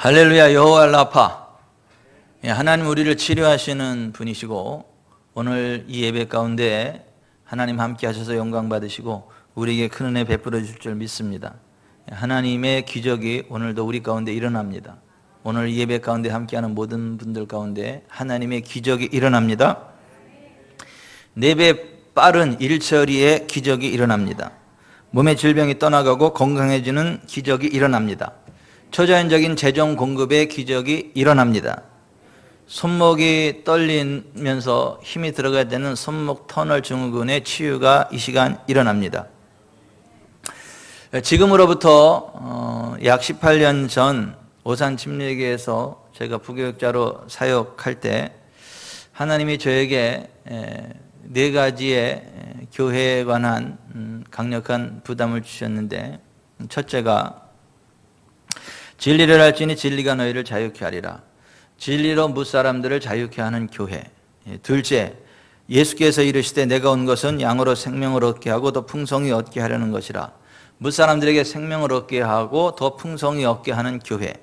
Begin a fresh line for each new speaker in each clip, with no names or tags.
할렐루야. 여호와 라파. 하나님 우리를 치료하시는 분이시고 오늘 이 예배 가운데 하나님 함께 하셔서 영광 받으시고 우리에게 큰 은혜 베풀어 주실 줄 믿습니다. 하나님의 기적이 오늘도 우리 가운데 일어납니다. 오늘 이 예배 가운데 함께하는 모든 분들 가운데 하나님의 기적이 일어납니다. 4배 빠른 일처리의 기적이 일어납니다. 몸의 질병이 떠나가고 건강해지는 기적이 일어납니다. 초자연적인 재정 공급의 기적이 일어납니다. 손목이 떨리면서 힘이 들어가야 되는 손목 터널 증후군의 치유가 이 시간 일어납니다. 지금으로부터 약 18년 전 오산 침례교회에서 제가 부교육자로 사역할 때 하나님이 저에게 4가지의 교회에 관한 강력한 부담을 주셨는데, 첫째가 진리를 알지니 진리가 너희를 자유케 하리라. 진리로 무사람들을 자유케 하는 교회. 둘째, 예수께서 이르시되 내가 온 것은 양으로 생명을 얻게 하고 더 풍성히 얻게 하려는 것이라. 무사람들에게 생명을 얻게 하고 더 풍성히 얻게 하는 교회.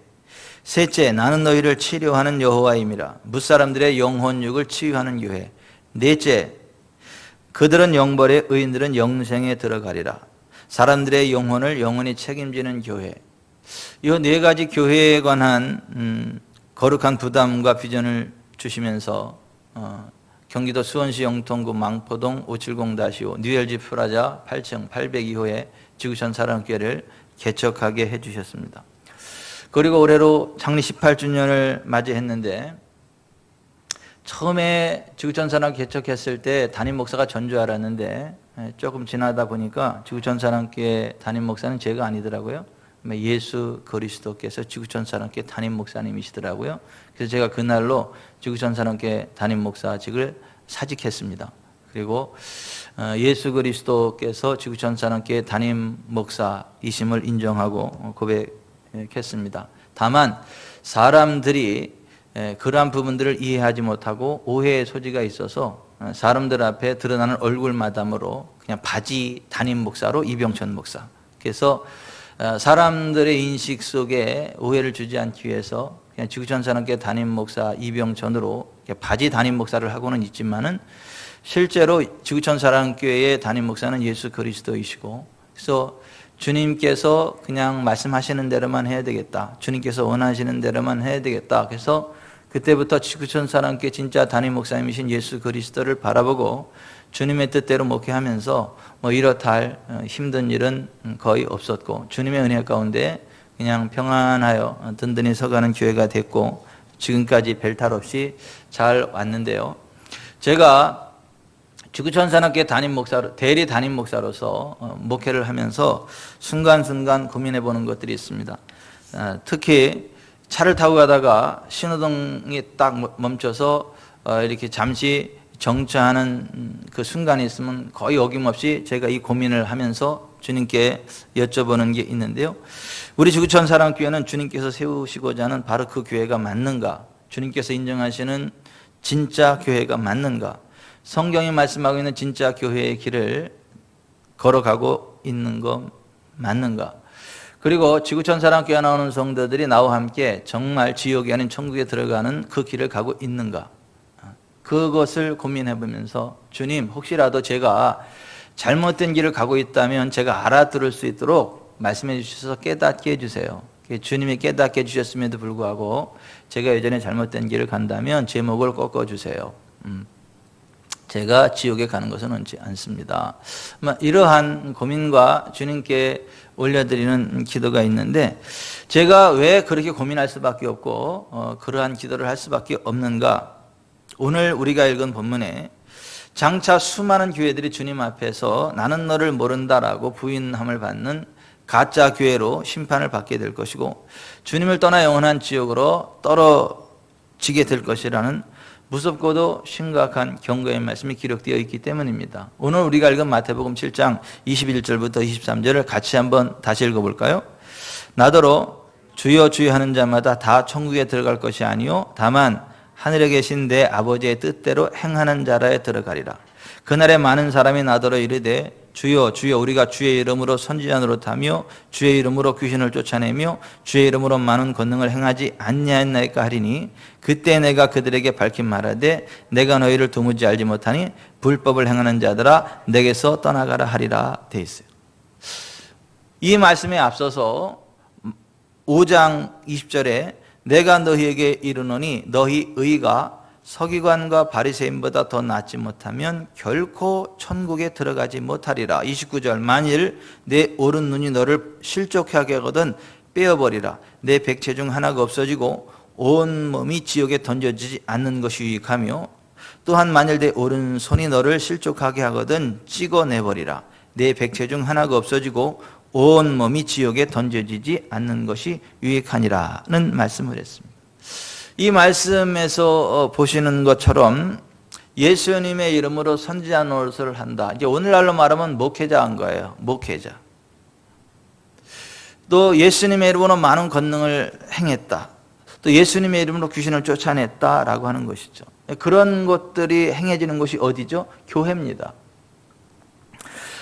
셋째, 나는 너희를 치료하는 여호와임이라. 무사람들의 영혼육을 치유하는 교회. 넷째, 그들은 영벌에 의인들은 영생에 들어가리라. 사람들의 영혼을 영원히 책임지는 교회. 이 4가지 교회에 관한 거룩한 부담과 비전을 주시면서 경기도 수원시 영통구 망포동 570-5 뉴엘지 프라자 8층 802호에 지구촌 사랑교회를 개척하게 해주셨습니다. 그리고 올해로 창립 18주년을 맞이했는데, 처음에 지구촌 사랑 개척했을 때 담임 목사가 전 줄 알았는데 조금 지나다 보니까 지구촌 사랑교회 담임 목사는 제가 아니더라고요. 예수 그리스도께서 지구촌 사랑교회 담임 목사님이시더라고요. 그래서 제가 그날로 지구촌 사랑교회 담임 목사직을 사직했습니다. 그리고 예수 그리스도께서 지구촌 사랑교회 담임 목사이심을 인정하고 고백했습니다. 다만 사람들이 그러한 부분들을 이해하지 못하고 오해의 소지가 있어서 사람들 앞에 드러나는 얼굴 마담으로 그냥 바지 담임 목사로 이병천 목사. 그래서 사람들의 인식 속에 오해를 주지 않기 위해서 그냥 지구촌 사랑교회 담임 목사 이병천으로 바지 담임 목사를 하고는 있지만은 실제로 지구촌 사랑교회의 담임 목사는 예수 그리스도이시고, 그래서 주님께서 그냥 말씀하시는 대로만 해야 되겠다, 주님께서 원하시는 대로만 해야 되겠다. 그래서 그때부터 지구촌 사랑교회 진짜 담임 목사님이신 예수 그리스도를 바라보고 주님의 뜻대로 목회하면서 이렇다 할 힘든 일은 거의 없었고, 주님의 은혜 가운데 그냥 평안하여 든든히 서가는 교회가 됐고, 지금까지 별탈 없이 잘 왔는데요. 제가 지구촌 사랑교회 담임 목사로, 대리 담임 목사로서 목회를 하면서 순간순간 고민해 보는 것들이 있습니다. 특히 차를 타고 가다가 신호등이 딱 멈춰서 이렇게 잠시 정차하는 그 순간이 있으면 거의 어김없이 제가 이 고민을 하면서 주님께 여쭤보는 게 있는데요. 우리 지구촌 사랑교회는 주님께서 세우시고자 하는 바로 그 교회가 맞는가? 주님께서 인정하시는 진짜 교회가 맞는가? 성경이 말씀하고 있는 진짜 교회의 길을 걸어가고 있는 거 맞는가? 그리고 지구촌 사랑교회 나오는 성도들이 나와 함께 정말 지옥이 아닌 천국에 들어가는 그 길을 가고 있는가? 그것을 고민해 보면서, 주님, 혹시라도 제가 잘못된 길을 가고 있다면 제가 알아들을 수 있도록 말씀해 주셔서 깨닫게 해주세요. 주님이 깨닫게 해주셨음에도 불구하고 제가 여전히 잘못된 길을 간다면 제 목을 꺾어주세요. 제가 지옥에 가는 것은 원치 않습니다. 이러한 고민과 주님께 올려드리는 기도가 있는데, 제가 왜 그렇게 고민할 수밖에 없고 그러한 기도를 할 수밖에 없는가? 오늘 우리가 읽은 본문에 장차 수많은 교회들이 주님 앞에서 나는 너를 모른다라고 부인함을 받는 가짜 교회로 심판을 받게 될 것이고, 주님을 떠나 영원한 지옥으로 떨어지게 될 것이라는 무섭고도 심각한 경고의 말씀이 기록되어 있기 때문입니다. 오늘 우리가 읽은 마태복음 7장 21절부터 23절을 같이 한번 다시 읽어볼까요? 나더러 주여 주여 하는 자마다 다 천국에 들어갈 것이 아니요 다만 하늘에 계신 내 아버지의 뜻대로 행하는 자라에 들어가리라. 그날에 많은 사람이 나더러 이르되 주여 주여 우리가 주의 이름으로 선지자 노릇하며 주의 이름으로 귀신을 쫓아내며 주의 이름으로 많은 권능을 행하지 않냐였나이까 하리니 그때 내가 그들에게 밝히 말하되 내가 너희를 도무지 알지 못하니 불법을 행하는 자들아 내게서 떠나가라 하리라 돼 있어요. 이 말씀에 앞서서 5장 20절에 내가 너희에게 이르노니 너희 의가 서기관과 바리새인보다 더 낫지 못하면 결코 천국에 들어가지 못하리라. 29절 만일 내 오른 눈이 너를 실족하게 하거든 빼어버리라. 내 백체 중 하나가 없어지고 온 몸이 지옥에 던져지지 않는 것이 유익하며 또한 만일 내 오른손이 너를 실족하게 하거든 찍어내버리라. 내 백체 중 하나가 없어지고 온 몸이 지옥에 던져지지 않는 것이 유익하니라는 말씀을 했습니다. 이 말씀에서 보시는 것처럼 예수님의 이름으로 선지자 노릇을 한다. 이제 오늘날로 말하면 목회자한 거예요. 목회자. 또 예수님의 이름으로 많은 권능을 행했다. 또 예수님의 이름으로 귀신을 쫓아냈다라고 하는 것이죠. 그런 것들이 행해지는 곳이 어디죠? 교회입니다.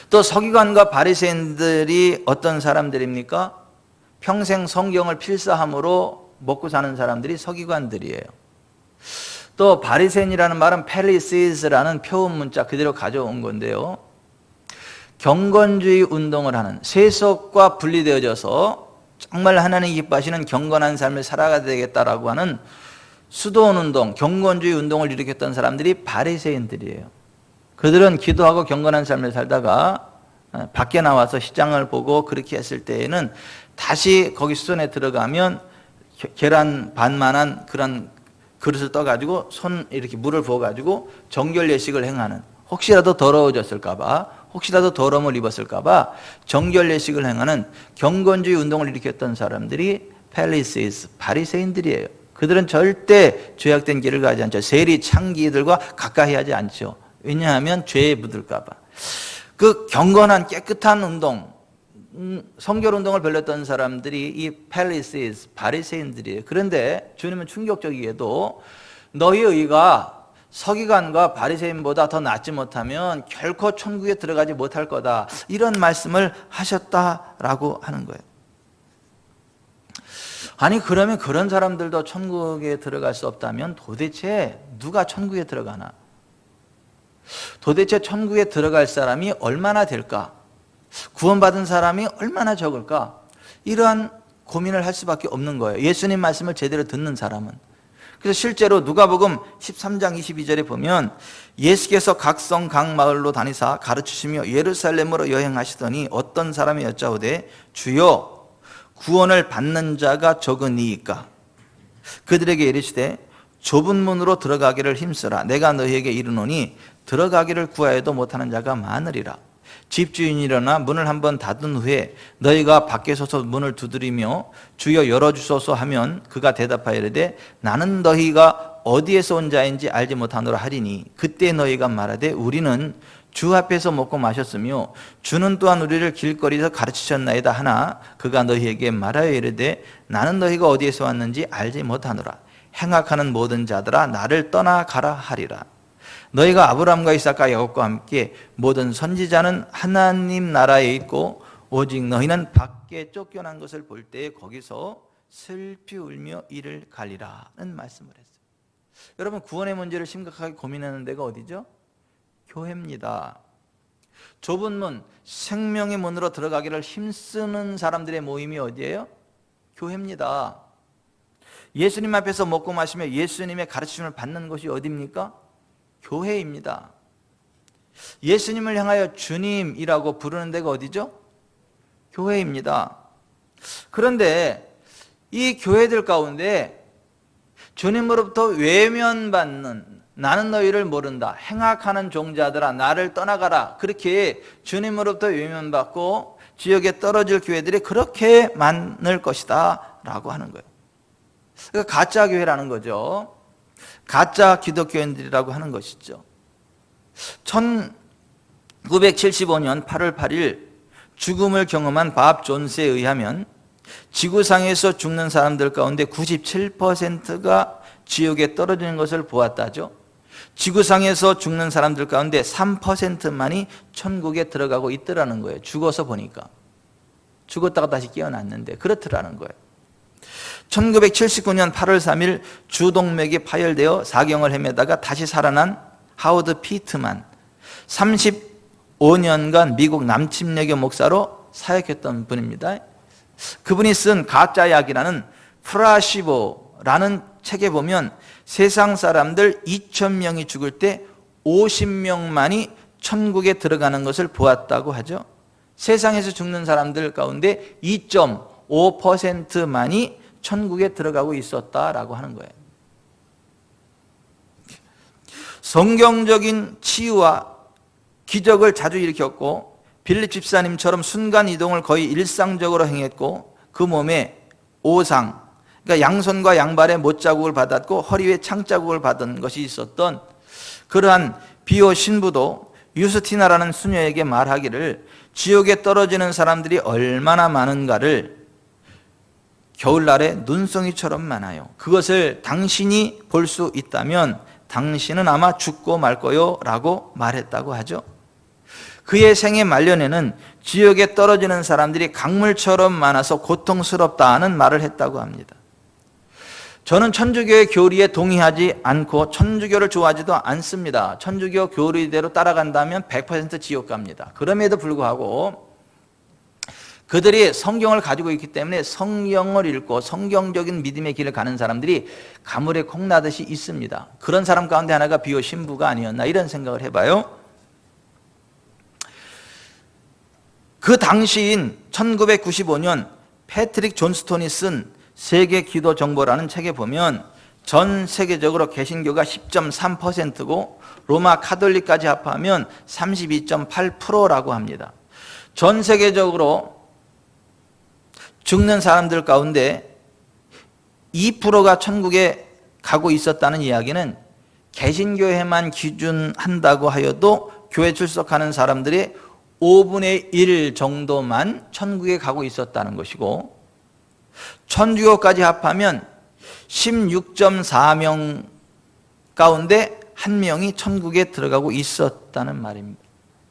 또 서기관과 바리새인들이 어떤 사람들입니까? 평생 성경을 필사함으로 먹고 사는 사람들이 서기관들이에요. 또 바리새인이라는 말은 펠리시스라는 표음 문자 그대로 가져온 건데요. 경건주의 운동을 하는, 세속과 분리되어져서 정말 하나님 기뻐하시는 경건한 삶을 살아가야 되겠다라고 하는 수도원 운동, 경건주의 운동을 일으켰던 사람들이 바리새인들이에요. 그들은 기도하고 경건한 삶을 살다가 밖에 나와서 시장을 보고 그렇게 했을 때에는 다시 거기 수전에 들어가면 계란 반만한 그런 그릇을 떠가지고 손 이렇게 물을 부어가지고 정결 예식을 행하는, 혹시라도 더러워졌을까봐, 혹시라도 더러움을 입었을까봐 정결 예식을 행하는 경건주의 운동을 일으켰던 사람들이 펠리시스, 바리새인들이에요. 그들은 절대 죄악된 길을 가지 않죠. 세리 창기들과 가까이 하지 않죠. 왜냐하면 죄에 묻을까봐. 그 경건한 깨끗한 운동, 성결 운동을 벌였던 사람들이 이 펠리시스, 바리새인들이에요. 그런데 주님은 충격적이게도 너희 의가 서기관과 바리새인보다 더 낫지 못하면 결코 천국에 들어가지 못할 거다, 이런 말씀을 하셨다라고 하는 거예요. 아니 그러면 그런 사람들도 천국에 들어갈 수 없다면 도대체 누가 천국에 들어가나? 도대체 천국에 들어갈 사람이 얼마나 될까? 구원받은 사람이 얼마나 적을까? 이러한 고민을 할 수밖에 없는 거예요. 예수님 말씀을 제대로 듣는 사람은. 그래서 실제로 누가복음 13장 22절에 보면 예수께서 각 성 각 마을로 다니사 가르치시며 예루살렘으로 여행하시더니 어떤 사람이 여짜오되 주여 구원을 받는 자가 적으니이까? 그들에게 이르시되 좁은 문으로 들어가기를 힘쓰라. 내가 너희에게 이르노니 들어가기를 구하여도 못하는 자가 많으리라. 집주인이 일어나 문을 한번 닫은 후에 너희가 밖에 서서 문을 두드리며 주여 열어주소서 하면 그가 대답하여 이르되 나는 너희가 어디에서 온 자인지 알지 못하노라 하리니 그때 너희가 말하되 우리는 주 앞에서 먹고 마셨으며 주는 또한 우리를 길거리에서 가르치셨나이다 하나 그가 너희에게 말하여 이르되 나는 너희가 어디에서 왔는지 알지 못하노라. 행악하는 모든 자들아 나를 떠나가라 하리라. 너희가 아브라함과 이삭과 야곱과 함께 모든 선지자는 하나님 나라에 있고 오직 너희는 밖에 쫓겨난 것을 볼 때에 거기서 슬피 울며 이를 갈리라는 말씀을 했어요. 여러분 구원의 문제를 심각하게 고민하는 데가 어디죠? 교회입니다. 좁은 문, 생명의 문으로 들어가기를 힘쓰는 사람들의 모임이 어디예요? 교회입니다. 예수님 앞에서 먹고 마시며 예수님의 가르침을 받는 곳이 어디입니까? 교회입니다. 예수님을 향하여 주님이라고 부르는 데가 어디죠? 교회입니다. 그런데 이 교회들 가운데 주님으로부터 외면받는, 나는 너희를 모른다, 행악하는 종자들아 나를 떠나가라, 그렇게 주님으로부터 외면받고 지옥에 떨어질 교회들이 그렇게 많을 것이다 라고 하는 거예요. 그러니까 가짜 교회라는 거죠. 가짜 기독교인들이라고 하는 것이죠. 1975년 8월 8일 죽음을 경험한 밥 존스에 의하면 지구상에서 죽는 사람들 가운데 97%가 지옥에 떨어지는 것을 보았다죠. 지구상에서 죽는 사람들 가운데 3%만이 천국에 들어가고 있더라는 거예요. 죽어서 보니까. 죽었다가 다시 깨어났는데 그렇더라는 거예요. 1979년 8월 3일 주동맥이 파열되어 사경을 헤매다가 다시 살아난 하워드 피트만, 35년간 미국 남침여교 목사로 사역했던 분입니다. 그분이 쓴 가짜약이라는 플라시보라는 책에 보면 세상 사람들 2,000명이 죽을 때 50명만이 천국에 들어가는 것을 보았다고 하죠. 세상에서 죽는 사람들 가운데 2.5%만이 천국에 들어가고 있었다라고 하는 거예요. 성경적인 치유와 기적을 자주 일으켰고 빌립 집사님처럼 순간 이동을 거의 일상적으로 행했고 그 몸에 오상, 그러니까 양손과 양발에 못자국을 받았고 허리에 창자국을 받은 것이 있었던 그러한 비오 신부도 유스티나라는 수녀에게 말하기를 지옥에 떨어지는 사람들이 얼마나 많은가를 겨울날에 눈송이처럼 많아요. 그것을 당신이 볼 수 있다면 당신은 아마 죽고 말 거요 라고 말했다고 하죠. 그의 생애 말년에는 지옥에 떨어지는 사람들이 강물처럼 많아서 고통스럽다는 말을 했다고 합니다. 저는 천주교의 교리에 동의하지 않고 천주교를 좋아하지도 않습니다. 천주교 교리대로 따라간다면 100% 지옥 갑니다. 그럼에도 불구하고 그들이 성경을 가지고 있기 때문에 성경을 읽고 성경적인 믿음의 길을 가는 사람들이 가물에 콩나듯이 있습니다. 그런 사람 가운데 하나가 비오 신부가 아니었나 이런 생각을 해봐요. 그 당시인 1995년 패트릭 존스톤이 쓴 세계 기도 정보라는 책에 보면 전 세계적으로 개신교가 10.3%고 로마 카톨릭까지 합하면 32.8%라고 합니다. 전 세계적으로 죽는 사람들 가운데 2%가 천국에 가고 있었다는 이야기는 개신교회만 기준한다고 하여도 교회 출석하는 사람들의 5분의 1 정도만 천국에 가고 있었다는 것이고 천주교까지 합하면 16.4명 가운데 1명이 천국에 들어가고 있었다는 말입니다.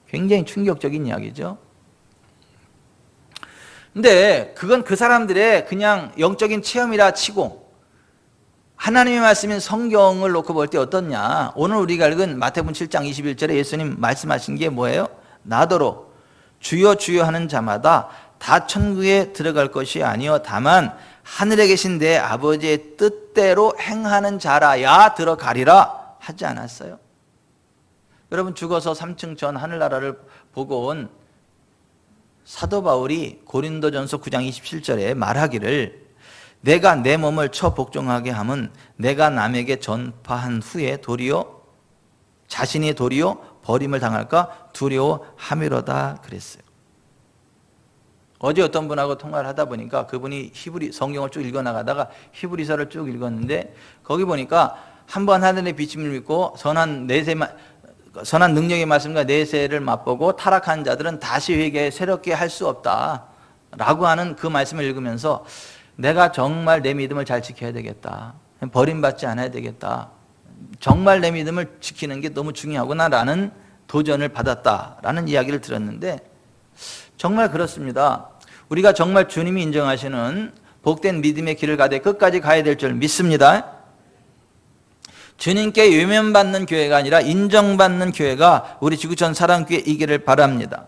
굉장히 충격적인 이야기죠. 근데 그건 그 사람들의 그냥 영적인 체험이라 치고 하나님의 말씀인 성경을 놓고 볼 때 어떻냐? 오늘 우리가 읽은 마태복음 7장 21절에 예수님 말씀하신 게 뭐예요? 나더러 주여 주여 하는 자마다 다 천국에 들어갈 것이 아니요 다만 하늘에 계신 내 아버지의 뜻대로 행하는 자라야 들어가리라 하지 않았어요? 여러분 죽어서 3층 전 하늘나라를 보고 온 사도 바울이 고린도전서 9장 27절에 말하기를 내가 내 몸을 처 복종하게 함은 내가 남에게 전파한 후에 도리어 자신이 도리어 버림을 당할까 두려워함이로다 그랬어요. 어제 어떤 분하고 통화를 하다 보니까 그분이 히브리 성경을 쭉 읽어나가다가 히브리서를 쭉 읽었는데 거기 보니까 한번 하늘의 비침을 믿고 선한 능력의 말씀과 내세를 맛보고 타락한 자들은 다시 회개 새롭게 할 수 없다 라고 하는 그 말씀을 읽으면서 내가 정말 내 믿음을 잘 지켜야 되겠다, 버림받지 않아야 되겠다, 정말 내 믿음을 지키는 게 너무 중요하구나 라는 도전을 받았다라는 이야기를 들었는데 정말 그렇습니다. 우리가 정말 주님이 인정하시는 복된 믿음의 길을 가되 끝까지 가야 될 줄 믿습니다. 주님께 외면받는 교회가 아니라 인정받는 교회가 우리 지구촌 사랑교회이기를 바랍니다.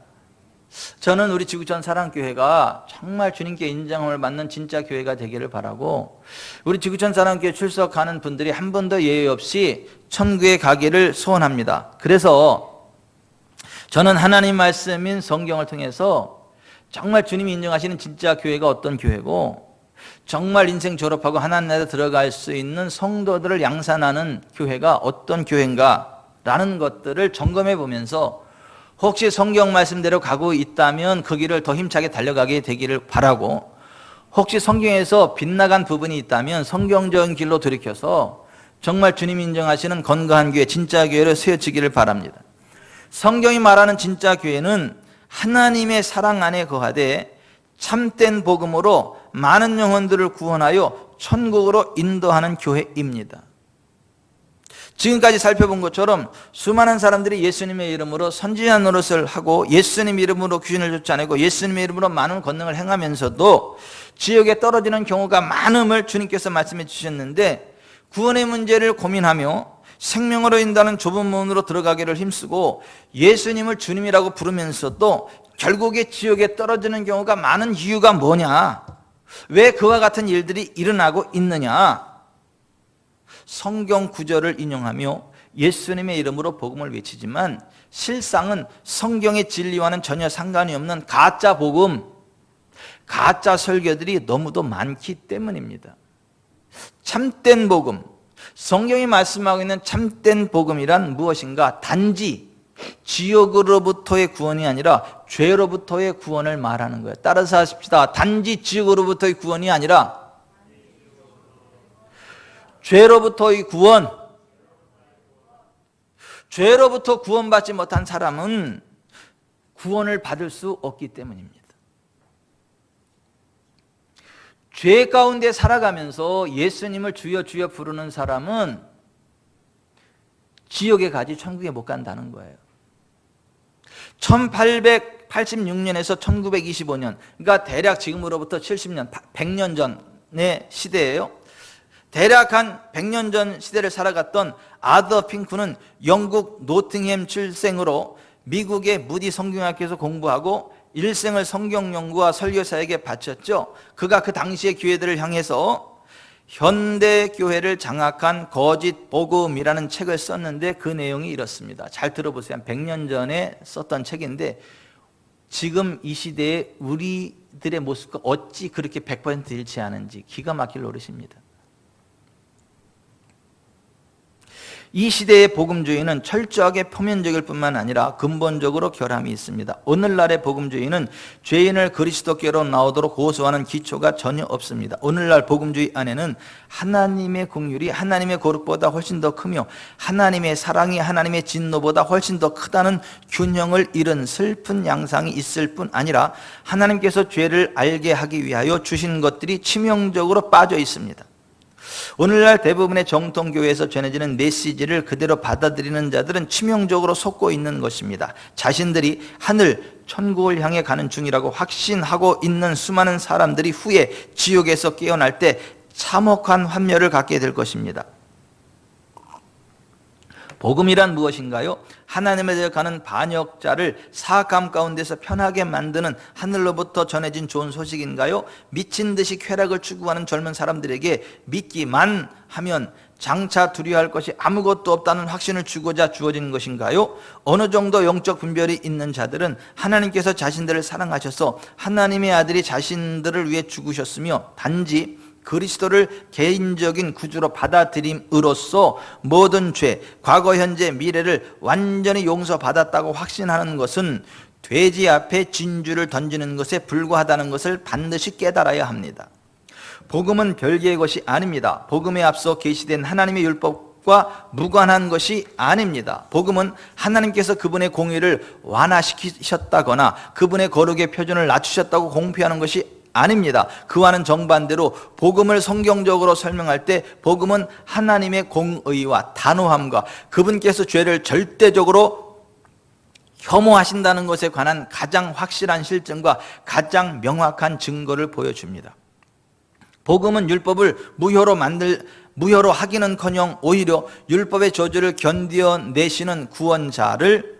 저는 우리 지구촌 사랑교회가 정말 주님께 인정을 받는 진짜 교회가 되기를 바라고 우리 지구촌 사랑교회 출석하는 분들이 한 번도 예외 없이 천국에 가기를 소원합니다. 그래서 저는 하나님 말씀인 성경을 통해서 정말 주님이 인정하시는 진짜 교회가 어떤 교회고 정말 인생 졸업하고 하나님 나라에 들어갈 수 있는 성도들을 양산하는 교회가 어떤 교회인가 라는 것들을 점검해 보면서 혹시 성경 말씀대로 가고 있다면 그 길을 더 힘차게 달려가게 되기를 바라고 혹시 성경에서 빗나간 부분이 있다면 성경적인 길로 돌이켜서 정말 주님이 인정하시는 건강한 교회, 진짜 교회를 세워지기를 바랍니다. 성경이 말하는 진짜 교회는 하나님의 사랑 안에 거하되 참된 복음으로 많은 영혼들을 구원하여 천국으로 인도하는 교회입니다. 지금까지 살펴본 것처럼 수많은 사람들이 예수님의 이름으로 선지자 노릇을 하고 예수님 이름으로 귀신을 쫓아내고 예수님의 이름으로 많은 권능을 행하면서도 지옥에 떨어지는 경우가 많음을 주님께서 말씀해 주셨는데, 구원의 문제를 고민하며 생명으로 인도하는 좁은 문으로 들어가기를 힘쓰고 예수님을 주님이라고 부르면서도 결국에 지옥에 떨어지는 경우가 많은 이유가 뭐냐? 왜 그와 같은 일들이 일어나고 있느냐? 성경 구절을 인용하며 예수님의 이름으로 복음을 외치지만 실상은 성경의 진리와는 전혀 상관이 없는 가짜 복음, 가짜 설교들이 너무도 많기 때문입니다. 참된 복음, 성경이 말씀하고 있는 참된 복음이란 무엇인가? 단지 지옥으로부터의 구원이 아니라 죄로부터의 구원을 말하는 거예요. 따라서 하십시다. 단지 지옥으로부터의 구원이 아니라 죄로부터의 구원. 죄로부터 구원받지 못한 사람은 구원을 받을 수 없기 때문입니다. 죄 가운데 살아가면서 예수님을 주여 주여 부르는 사람은 지옥에 가지 천국에 못 간다는 거예요. 1886년에서 1925년, 그러니까 대략 지금으로부터 70년, 100년 전의 시대예요. 대략 한 100년 전 시대를 살아갔던 아더 핑크는 영국 노팅햄 출생으로 미국의 무디 성경학교에서 공부하고 일생을 성경 연구와 설교사에게 바쳤죠. 그가 그 당시의 교회들을 향해서 현대 교회를 장악한 거짓 복음이라는 책을 썼는데 그 내용이 이렇습니다. 잘 들어보세요. 한 100년 전에 썼던 책인데 지금 이 시대에 우리들의 모습과 어찌 그렇게 100% 일치하는지 기가 막힐 노릇입니다. 이 시대의 복음주의는 철저하게 표면적일 뿐만 아니라 근본적으로 결함이 있습니다. 오늘날의 복음주의는 죄인을 그리스도께로 나오도록 고소하는 기초가 전혀 없습니다. 오늘날 복음주의 안에는 하나님의 긍휼이 하나님의 거룩보다 훨씬 더 크며 하나님의 사랑이 하나님의 진노보다 훨씬 더 크다는 균형을 잃은 슬픈 양상이 있을 뿐 아니라 하나님께서 죄를 알게 하기 위하여 주신 것들이 치명적으로 빠져 있습니다. 오늘날 대부분의 정통교회에서 전해지는 메시지를 그대로 받아들이는 자들은 치명적으로 속고 있는 것입니다. 자신들이 하늘, 천국을 향해 가는 중이라고 확신하고 있는 수많은 사람들이 후에 지옥에서 깨어날 때 참혹한 환멸을 갖게 될 것입니다. 복음이란 무엇인가요? 하나님에 대해 가는 반역자를 사악함 가운데서 편하게 만드는 하늘로부터 전해진 좋은 소식인가요? 미친 듯이 쾌락을 추구하는 젊은 사람들에게 믿기만 하면 장차 두려워할 것이 아무것도 없다는 확신을 주고자 주어진 것인가요? 어느 정도 영적 분별이 있는 자들은 하나님께서 자신들을 사랑하셔서 하나님의 아들이 자신들을 위해 죽으셨으며 단지 그리스도를 개인적인 구주로 받아들임으로써 모든 죄, 과거, 현재, 미래를 완전히 용서받았다고 확신하는 것은 돼지 앞에 진주를 던지는 것에 불과하다는 것을 반드시 깨달아야 합니다. 복음은 별개의 것이 아닙니다. 복음에 앞서 계시된 하나님의 율법과 무관한 것이 아닙니다. 복음은 하나님께서 그분의 공의를 완화시키셨다거나 그분의 거룩의 표준을 낮추셨다고 공표하는 것이 아닙니다. 그와는 정반대로 복음을 성경적으로 설명할 때 복음은 하나님의 공의와 단호함과 그분께서 죄를 절대적으로 혐오하신다는 것에 관한 가장 확실한 실증과 가장 명확한 증거를 보여줍니다. 복음은 율법을 무효로 하기는커녕 오히려 율법의 저주를 견뎌내시는 구원자를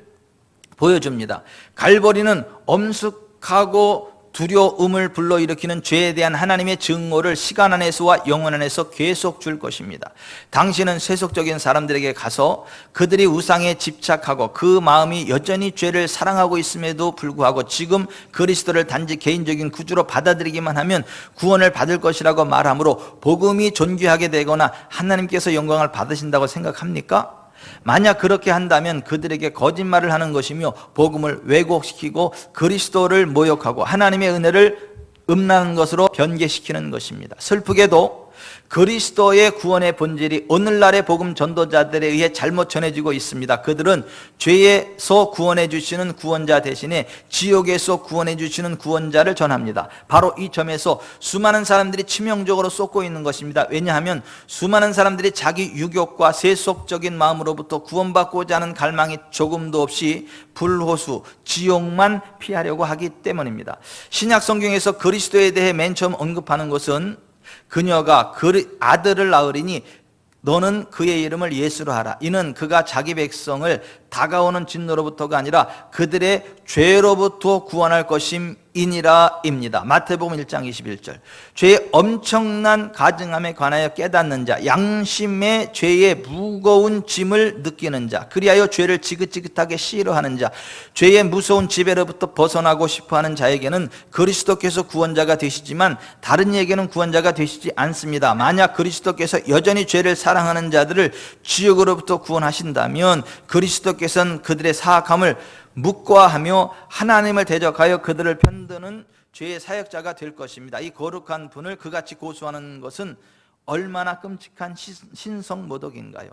보여줍니다. 갈보리는 엄숙하고 두려움을 불러일으키는 죄에 대한 하나님의 증오를 시간 안에서와 영원 안에서 계속 줄 것입니다. 당신은 세속적인 사람들에게 가서 그들이 우상에 집착하고 그 마음이 여전히 죄를 사랑하고 있음에도 불구하고 지금 그리스도를 단지 개인적인 구주로 받아들이기만 하면 구원을 받을 것이라고 말하므로 복음이 존귀하게 되거나 하나님께서 영광을 받으신다고 생각합니까? 만약 그렇게 한다면 그들에게 거짓말을 하는 것이며 복음을 왜곡시키고 그리스도를 모욕하고 하나님의 은혜를 음란한 것으로 변개시키는 것입니다. 슬프게도 그리스도의 구원의 본질이 오늘날의 복음 전도자들에 의해 잘못 전해지고 있습니다. 그들은 죄에서 구원해 주시는 구원자 대신에 지옥에서 구원해 주시는 구원자를 전합니다. 바로 이 점에서 수많은 사람들이 치명적으로 쏟고 있는 것입니다. 왜냐하면 수많은 사람들이 자기 유욕과 세속적인 마음으로부터 구원받고자 하는 갈망이 조금도 없이 불호수, 지옥만 피하려고 하기 때문입니다. 신약 성경에서 그리스도에 대해 맨 처음 언급하는 것은 그녀가 아들을 낳으리니 너는 그의 이름을 예수로 하라. 이는 그가 자기 백성을 다가오는 진노로부터가 아니라 그들의 죄로부터 구원할 것임이니라 입니다. 마태복음 1장 21절. 죄의 엄청난 가증함에 관하여 깨닫는 자, 양심의 죄의 무거운 짐을 느끼는 자, 그리하여 죄를 지긋지긋하게 싫어하는 자, 죄의 무서운 지배로부터 벗어나고 싶어하는 자에게는 그리스도께서 구원자가 되시지만 다른 이에게는 구원자가 되시지 않습니다. 만약 그리스도께서 여전히 죄를 사랑하는 자들을 지옥으로부터 구원하신다면 그리스도께서는 그들의 사악함을 묵과하며 하나님을 대적하여 그들을 편드는 죄의 사역자가 될 것입니다. 이 거룩한 분을 그같이 고소하는 것은 얼마나 끔찍한 신성모독인가요?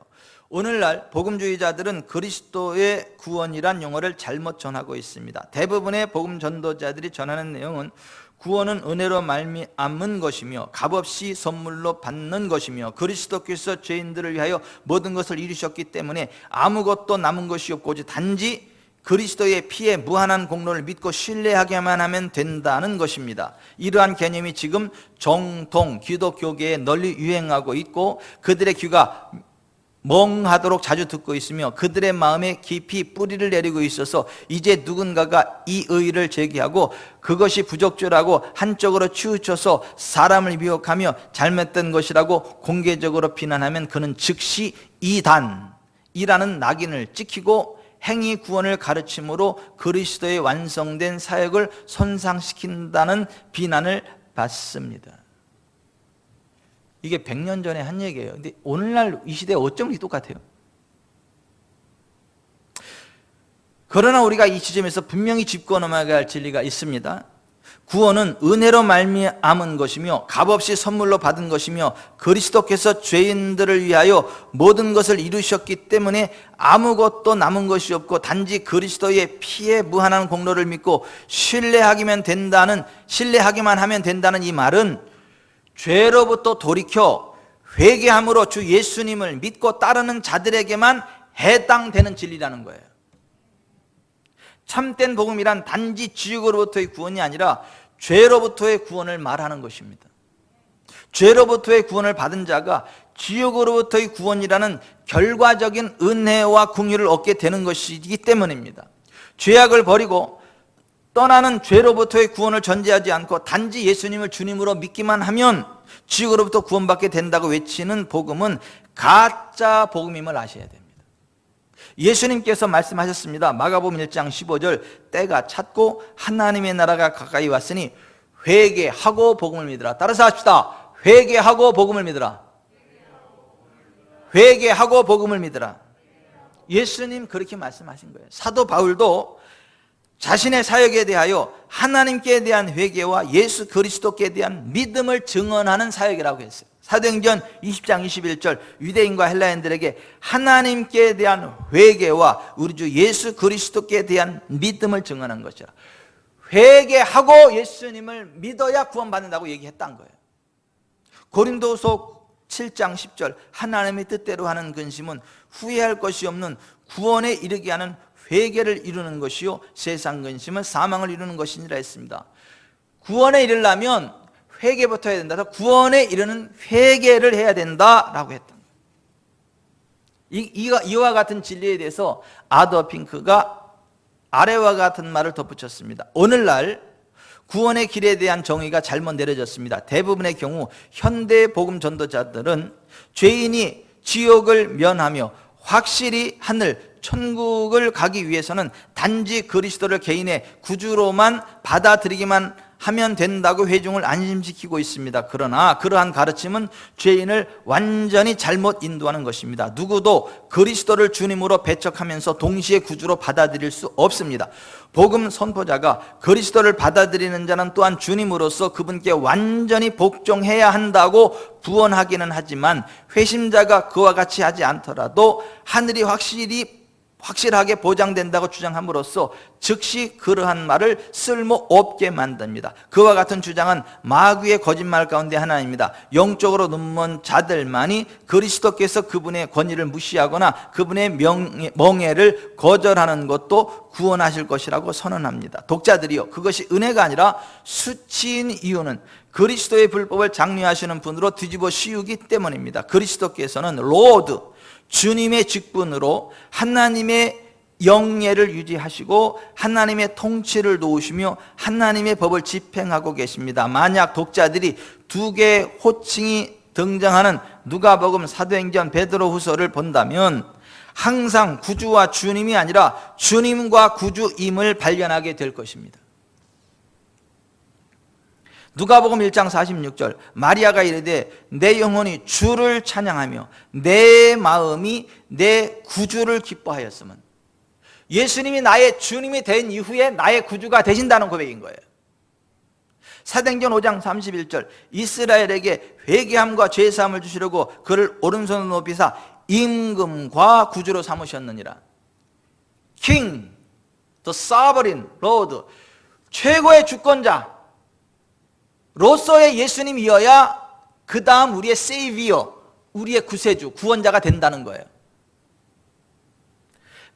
오늘날 복음주의자들은 그리스도의 구원이란 용어를 잘못 전하고 있습니다. 대부분의 복음 전도자들이 전하는 내용은 구원은 은혜로 말미암은 것이며 값없이 선물로 받는 것이며 그리스도께서 죄인들을 위하여 모든 것을 이루셨기 때문에 아무것도 남은 것이 없고 오직 단지 그리스도의 피에 무한한 공로를 믿고 신뢰하게만 하면 된다는 것입니다. 이러한 개념이 지금 정통 기독교계에 널리 유행하고 있고 그들의 귀가 멍하도록 자주 듣고 있으며 그들의 마음에 깊이 뿌리를 내리고 있어서 이제 누군가가 이 의의를 제기하고 그것이 부적절하고 한쪽으로 치우쳐서 사람을 미혹하며 잘못된 것이라고 공개적으로 비난하면 그는 즉시 이단이라는 낙인을 찍히고 행위 구원을 가르침으로 그리스도의 완성된 사역을 손상시킨다는 비난을 받습니다. 이게 100년 전에 한 얘기예요. 근데 오늘날 이 시대에 어쩜 똑같아요? 그러나 우리가 이 지점에서 분명히 짚고 넘어가야 할 진리가 있습니다. 구원은 은혜로 말미암은 것이며 값없이 선물로 받은 것이며 그리스도께서 죄인들을 위하여 모든 것을 이루셨기 때문에 아무것도 남은 것이 없고 단지 그리스도의 피에 무한한 공로를 믿고 신뢰하기만 하면 된다는 이 말은 죄로부터 돌이켜 회개함으로 주 예수님을 믿고 따르는 자들에게만 해당되는 진리라는 거예요. 참된 복음이란 단지 지옥으로부터의 구원이 아니라 죄로부터의 구원을 말하는 것입니다. 죄로부터의 구원을 받은 자가 지옥으로부터의 구원이라는 결과적인 은혜와 긍휼을 얻게 되는 것이기 때문입니다. 죄악을 버리고 떠나는 죄로부터의 구원을 전제하지 않고 단지 예수님을 주님으로 믿기만 하면 지옥으로부터 구원받게 된다고 외치는 복음은 가짜 복음임을 아셔야 됩니다. 예수님께서 말씀하셨습니다. 마가복음 1장 15절 때가 찼고 하나님의 나라가 가까이 왔으니 회개하고 복음을 믿으라. 따라서 합시다. 회개하고 복음을 믿으라. 회개하고 복음을 믿으라. 예수님 그렇게 말씀하신 거예요. 사도 바울도 자신의 사역에 대하여 하나님께 대한 회개와 예수 그리스도께 대한 믿음을 증언하는 사역이라고 했어요. 사도행전 20장 21절 유대인과 헬라인들에게 하나님께 대한 회개와 우리 주 예수 그리스도께 대한 믿음을 증언한 것이라. 회개하고 예수님을 믿어야 구원받는다고 얘기했다는 거예요. 고린도서 7장 10절 하나님의 뜻대로 하는 근심은 후회할 것이 없는 구원에 이르게 하는 회개를 이루는 것이요 세상 근심은 사망을 이루는 것이니라 했습니다. 구원에 이르려면 회개부터 해야 된다. 구원에 이르는 회개를 해야 된다라고 했던 거예요. 이와 같은 진리에 대해서 아더 핑크가 아래와 같은 말을 덧붙였습니다. 오늘날 구원의 길에 대한 정의가 잘못 내려졌습니다. 대부분의 경우 현대 복음 전도자들은 죄인이 지옥을 면하며 확실히 하늘 천국을 가기 위해서는 단지 그리스도를 개인의 구주로만 받아들이기만 하면 된다고 회중을 안심시키고 있습니다. 그러나 그러한 가르침은 죄인을 완전히 잘못 인도하는 것입니다. 누구도 그리스도를 주님으로 배척하면서 동시에 구주로 받아들일 수 없습니다. 복음 선포자가 그리스도를 받아들이는 자는 또한 주님으로서 그분께 완전히 복종해야 한다고 부언하기는 하지만, 회심자가 그와 같이 하지 않더라도 하늘이 확실하게 보장된다고 주장함으로써 즉시 그러한 말을 쓸모없게 만듭니다. 그와 같은 주장은 마귀의 거짓말 가운데 하나입니다. 영적으로 눈먼 자들만이 그리스도께서 그분의 권위를 무시하거나 그분의 멍에를 거절하는 것도 구원하실 것이라고 선언합니다. 독자들이요, 그것이 은혜가 아니라 수치인 이유는 그리스도의 불법을 장려하시는 분으로 뒤집어 씌우기 때문입니다. 그리스도께서는 로드, 주님의 직분으로 하나님의 영예를 유지하시고 하나님의 통치를 놓으시며 하나님의 법을 집행하고 계십니다. 만약 독자들이 두 개의 호칭이 등장하는 누가복음, 사도행전, 베드로후서를 본다면 항상 구주와 주님이 아니라 주님과 구주임을 발견하게 될 것입니다. 누가복음 1장 46절, 마리아가 이르되 내 영혼이 주를 찬양하며 내 마음이 내 구주를 기뻐하였으면, 예수님이 나의 주님이 된 이후에 나의 구주가 되신다는 고백인 거예요. 사도행전 5장 31절, 이스라엘에게 회개함과 죄사함을 주시려고 그를 오른손으로 높이사 임금과 구주로 삼으셨느니라. King, the sovereign Lord, 최고의 주권자 로서의 예수님이어야 그 다음 우리의 세이비어, 우리의 구세주, 구원자가 된다는 거예요.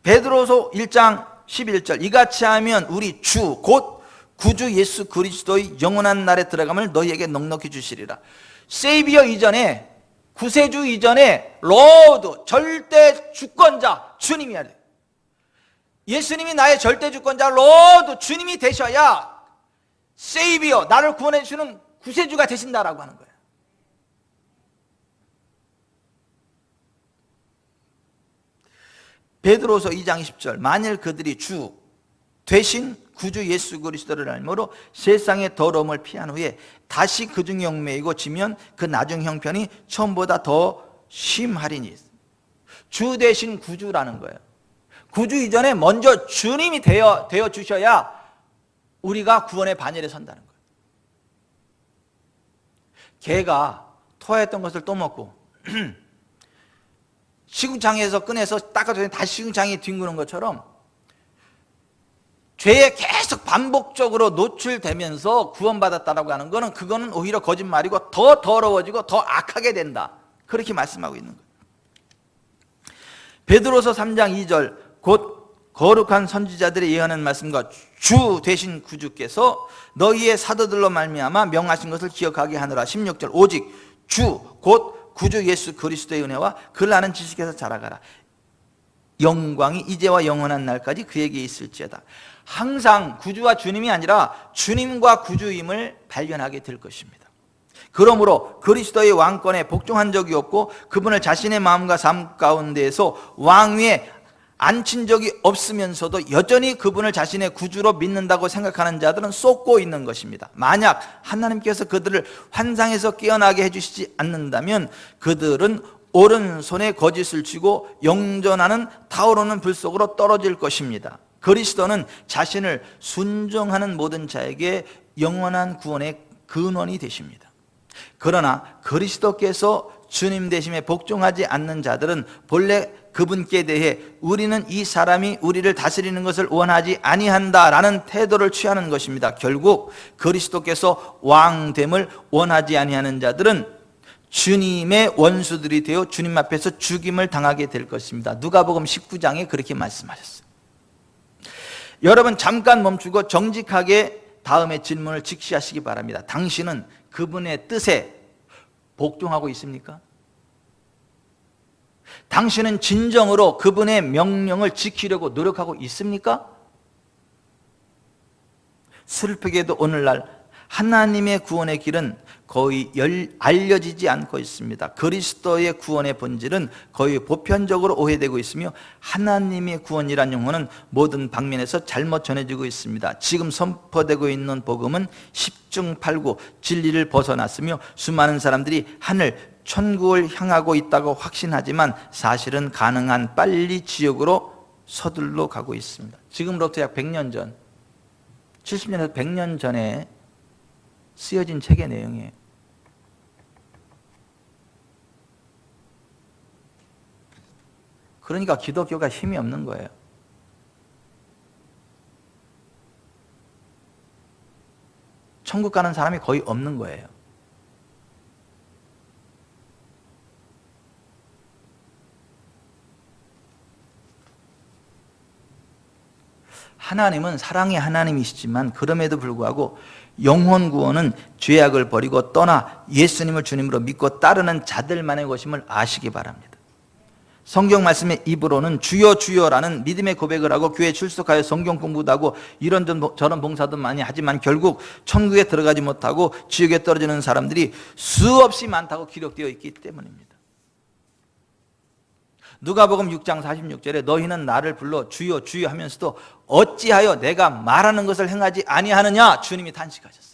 베드로서 1장 11절, 이같이 하면 우리 주 곧 구주 예수 그리스도의 영원한 날에 들어감을 너희에게 넉넉히 주시리라. 세이비어 이전에, 구세주 이전에 로드, 절대 주권자, 주님이야 돼. 예수님이 나의 절대 주권자 로드, 주님이 되셔야 세이비어, 나를 구원해 주는 구세주가 되신다라고 하는 거예요. 베드로서 2장 20절, 만일 그들이 주 되신 구주 예수 그리스도를 알므로 세상의 더러움을 피한 후에 다시 그중 영매이고 지면 그 나중 형편이 처음보다 더 심하리니. 주 되신 구주라는 거예요. 구주 이전에 먼저 주님이 되어 주셔야 우리가 구원의 반열에 선다는 거예요. 개가 토하였던 것을 또 먹고 식용장에서 꺼내서 닦아줬더니 다시 식용장에 뒹구는 것처럼 죄에 계속 반복적으로 노출되면서 구원받았다라고 하는 것은, 그거는 오히려 거짓말이고 더 더러워지고 더 악하게 된다, 그렇게 말씀하고 있는 거예요. 베드로서 3장 2절, 곧 거룩한 선지자들이 예언한 말씀과 주 되신 구주께서 너희의 사도들로 말미암아 명하신 것을 기억하게 하느라. 16절, 오직 주 곧 구주 예수 그리스도의 은혜와 그를 아는 지식에서 자라가라. 영광이 이제와 영원한 날까지 그에게 있을지어다. 항상 구주와 주님이 아니라 주님과 구주임을 발견하게 될 것입니다. 그러므로 그리스도의 왕권에 복종한 적이 없고 그분을 자신의 마음과 삶 가운데에서 왕위에 앉힌 적이 없으면서도 여전히 그분을 자신의 구주로 믿는다고 생각하는 자들은 쏟고 있는 것입니다. 만약 하나님께서 그들을 환상에서 깨어나게 해주시지 않는다면 그들은 오른손에 거짓을 쥐고 영전하는 타오르는 불 속으로 떨어질 것입니다. 그리스도는 자신을 순종하는 모든 자에게 영원한 구원의 근원이 되십니다. 그러나 그리스도께서 주님 되심에 복종하지 않는 자들은 본래 그분께 대해 우리는 이 사람이 우리를 다스리는 것을 원하지 아니한다라는 태도를 취하는 것입니다. 결국 그리스도께서 왕됨을 원하지 아니하는 자들은 주님의 원수들이 되어 주님 앞에서 죽임을 당하게 될 것입니다. 누가복음 19장에 그렇게 말씀하셨어요. 여러분 잠깐 멈추고 정직하게 다음의 질문을 직시하시기 바랍니다. 당신은 그분의 뜻에 복종하고 있습니까? 당신은 진정으로 그분의 명령을 지키려고 노력하고 있습니까? 슬프게도 오늘날 하나님의 구원의 길은 거의 알려지지 않고 있습니다. 그리스도의 구원의 본질은 거의 보편적으로 오해되고 있으며 하나님의 구원이란 용어는 모든 방면에서 잘못 전해지고 있습니다. 지금 선포되고 있는 복음은 십중팔구 진리를 벗어났으며 수많은 사람들이 하늘 천국을 향하고 있다고 확신하지만 사실은 가능한 빨리 지옥으로 서둘러 가고 있습니다. 지금으로부터 약 100년 전, 70년에서 100년 전에 쓰여진 책의 내용이에요. 그러니까 기독교가 힘이 없는 거예요. 천국 가는 사람이 거의 없는 거예요. 하나님은 사랑의 하나님이시지만 그럼에도 불구하고 영혼 구원은 죄악을 버리고 떠나 예수님을 주님으로 믿고 따르는 자들만의 것임을 아시기 바랍니다. 성경 말씀의 입으로는 주여 주여라는 믿음의 고백을 하고 교회에 출석하여 성경 공부도 하고 이런 저런 봉사도 많이 하지만 결국 천국에 들어가지 못하고 지옥에 떨어지는 사람들이 수없이 많다고 기록되어 있기 때문입니다. 누가복음 6장 46절에 너희는 나를 불러 주여 주여 하면서도 어찌하여 내가 말하는 것을 행하지 아니하느냐 주님이 탄식하셨어요.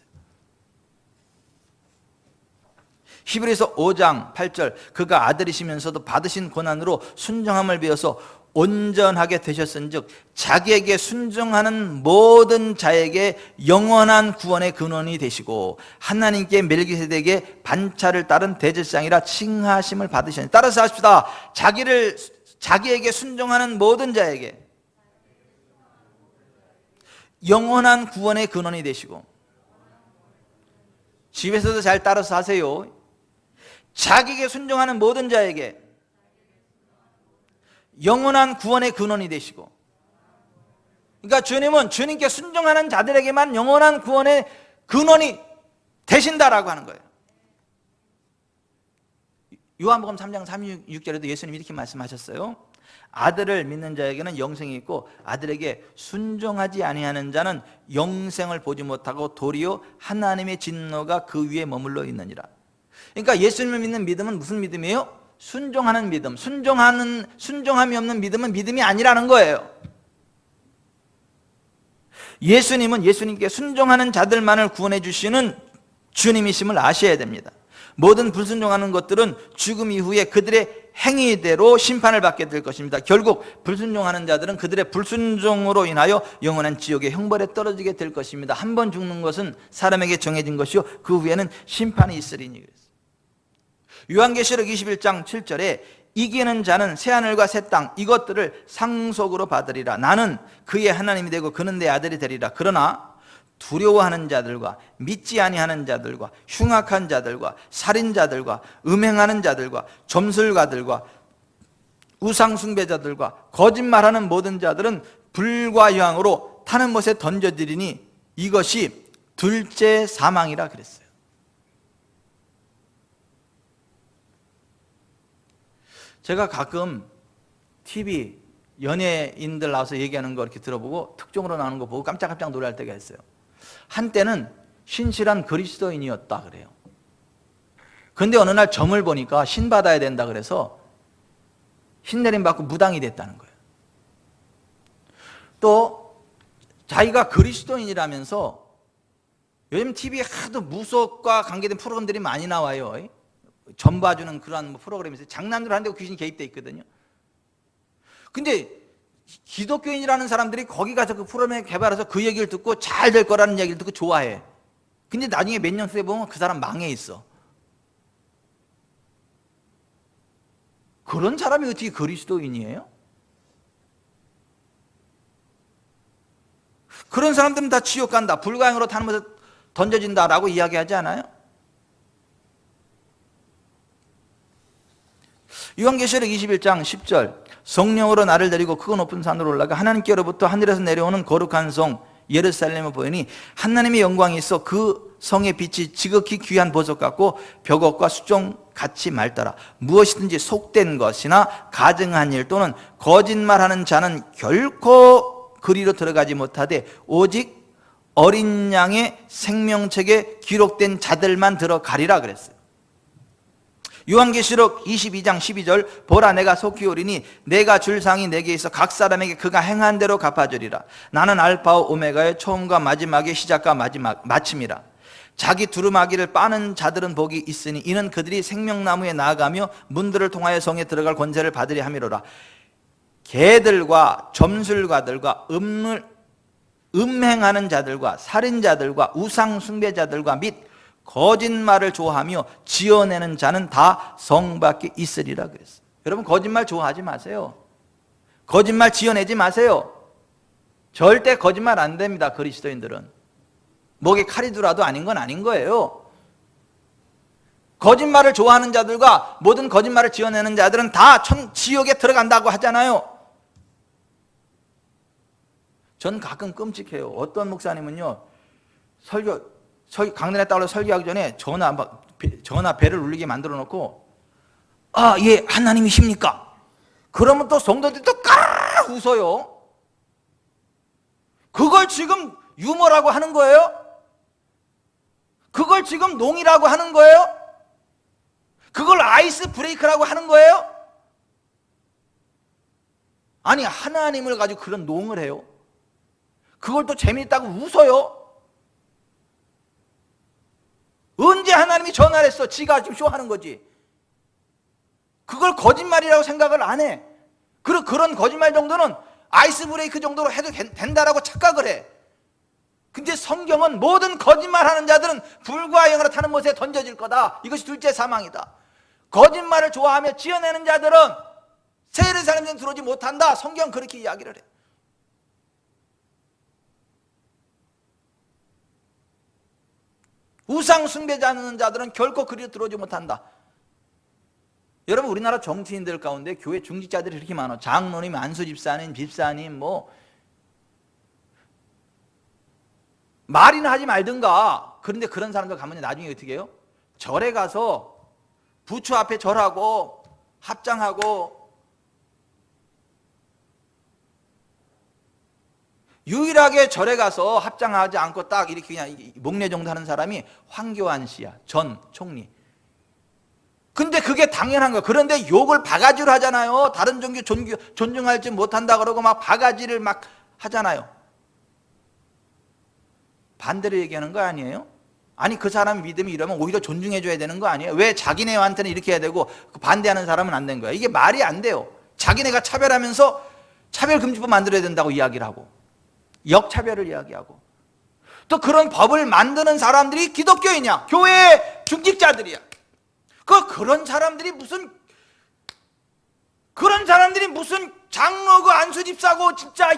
히브리서 5장 8절 그가 아들이시면서도 받으신 고난으로 순종함을 배워서 온전하게 되셨은즉 자기에게 순종하는 모든 자에게 영원한 구원의 근원이 되시고 하나님께 멜기세덱의 반차를 따른 대제사장이라 칭하심을 받으셨니. 따라서 하십시다. 자기에게 순종하는 모든 자에게 영원한 구원의 근원이 되시고, 집에서도 잘 따라서 하세요. 자기에게 순종하는 모든 자에게 영원한 구원의 근원이 되시고, 그러니까 주님은 주님께 순종하는 자들에게만 영원한 구원의 근원이 되신다라고 하는 거예요. 요한복음 3장 36절에도 예수님이 이렇게 말씀하셨어요. 아들을 믿는 자에게는 영생이 있고 아들에게 순종하지 아니하는 자는 영생을 보지 못하고 도리어 하나님의 진노가 그 위에 머물러 있느니라. 그러니까 예수님을 믿는 믿음은 무슨 믿음이에요? 순종하는 믿음. 순종함이 없는 믿음은 믿음이 아니라는 거예요. 예수님은 예수님께 순종하는 자들만을 구원해 주시는 주님이심을 아셔야 됩니다. 모든 불순종하는 것들은 죽음 이후에 그들의 행위대로 심판을 받게 될 것입니다. 결국 불순종하는 자들은 그들의 불순종으로 인하여 영원한 지옥의 형벌에 떨어지게 될 것입니다. 한 번 죽는 것은 사람에게 정해진 것이요 그 후에는 심판이 있으리니. 요한계시록 21장 7절에 이기는 자는 새하늘과 새 땅 이것들을 상속으로 받으리라. 나는 그의 하나님이 되고 그는 내 아들이 되리라. 그러나 두려워하는 자들과 믿지 아니하는 자들과 흉악한 자들과 살인자들과 음행하는 자들과 점술가들과 우상숭배자들과 거짓말하는 모든 자들은 불과 유황으로 타는 못에 던져지리니 이것이 둘째 사망이라 그랬어요. 제가 가끔 TV 연예인들 나와서 얘기하는 거 이렇게 들어보고 특종으로 나오는 거 보고 깜짝깜짝 놀랄 때가 있어요. 한때는 신실한 그리스도인이었다 그래요. 그런데 어느 날 점을 보니까 신 받아야 된다 그래서 신내림 받고 무당이 됐다는 거예요. 또 자기가 그리스도인이라면서 요즘 TV에 하도 무속과 관계된 프로그램들이 많이 나와요. 점 봐주는 그런 프로그램이 있어요. 장난으로 하는데 귀신이 개입되어 있거든요. 근데 기독교인이라는 사람들이 거기 가서 그 프로그램을 개발해서 그 얘기를 듣고 잘 될 거라는 얘기를 듣고 좋아해. 근데 나중에 몇 년 후에 보면 그 사람 망해 있어. 그런 사람이 어떻게 그리스도인이에요? 그런 사람들은 다 지옥 간다, 불가항으로 타는 것에 던져진다라고 이야기하지 않아요? 요한계시록 21장 10절 성령으로 나를 데리고 크고 높은 산으로 올라가 하나님께로부터 하늘에서 내려오는 거룩한 성 예루살렘을 보이니 하나님의 영광이 있어 그 성의 빛이 지극히 귀한 보석 같고 벽옥과 수종같이 맑더라. 무엇이든지 속된 것이나 가증한 일 또는 거짓말하는 자는 결코 그리로 들어가지 못하되 오직 어린 양의 생명책에 기록된 자들만 들어가리라 그랬어요. 요한계시록 22장 12절, 보라 내가 속히 오리니 내가 줄 상이 내게 있어 각 사람에게 그가 행한 대로 갚아주리라. 나는 알파오 오메가의 처음과 마지막의 시작과 마침이라. 자기 두루마기를 빠는 자들은 복이 있으니 이는 그들이 생명나무에 나아가며 문들을 통하여 성에 들어갈 권세를 받으리 함이로라. 개들과 점술가들과 음행하는 자들과 살인자들과 우상 숭배자들과 및 거짓말을 좋아하며 지어내는 자는 다 성 밖에 있으리라 그랬어요. 여러분, 거짓말 좋아하지 마세요. 거짓말 지어내지 마세요. 절대 거짓말 안 됩니다. 그리스도인들은 목에 칼이 들어와도 아닌 건 아닌 거예요. 거짓말을 좋아하는 자들과 모든 거짓말을 지어내는 자들은 다 지옥에 들어간다고 하잖아요. 전 가끔 끔찍해요. 어떤 목사님은요, 강단에 따라 설교하기 전에 전화 배를 울리게 만들어 놓고, 아, 예, 하나님이십니까? 그러면 또 성도들이 또 까르르 웃어요. 그걸 지금 유머라고 하는 거예요? 그걸 지금 농이라고 하는 거예요? 그걸 아이스 브레이크라고 하는 거예요? 아니, 하나님을 가지고 그런 농을 해요? 그걸 또 재미있다고 웃어요? 언제 하나님이 전화를 했어? 지가 지금 쇼하는 거지. 그걸 거짓말이라고 생각을 안 해. 그런 거짓말 정도는 아이스 브레이크 정도로 해도 된다라고 착각을 해. 근데 성경은 모든 거짓말하는 자들은 불과 영으로 타는 못에 던져질 거다. 이것이 둘째 사망이다. 거짓말을 좋아하며 지어내는 자들은 새 예루살렘에 들어오지 못한다. 성경은 그렇게 이야기를 해. 우상 숭배하는 자들은 결코 그리로 들어오지 못한다. 여러분, 우리나라 정치인들 가운데 교회 중직자들이 이렇게 많아. 장로님, 안수집사님, 집사님, 말이나 하지 말든가. 그런데 그런 사람들 가면 나중에 어떻게 해요? 절에 가서 부처 앞에 절하고 합장하고, 유일하게 절에 가서 합장하지 않고 딱 이렇게 그냥 목례 정도 하는 사람이 황교안 씨야. 전 총리. 근데 그게 당연한 거야. 그런데 욕을 바가지로 하잖아요. 다른 종교 존중하지 못한다 그러고 막 바가지를 막 하잖아요. 반대로 얘기하는 거 아니에요? 아니, 그 사람 믿음이 이러면 오히려 존중해 줘야 되는 거 아니에요? 왜 자기네한테는 이렇게 해야 되고 반대하는 사람은 안 된 거야? 이게 말이 안 돼요. 자기네가 차별하면서 차별금지법 만들어야 된다고 이야기를 하고, 역차별을 이야기하고, 또 그런 법을 만드는 사람들이 기독교이냐? 교회의 중직자들이야. 그런 사람들이 무슨 장로고 안수집사고 진짜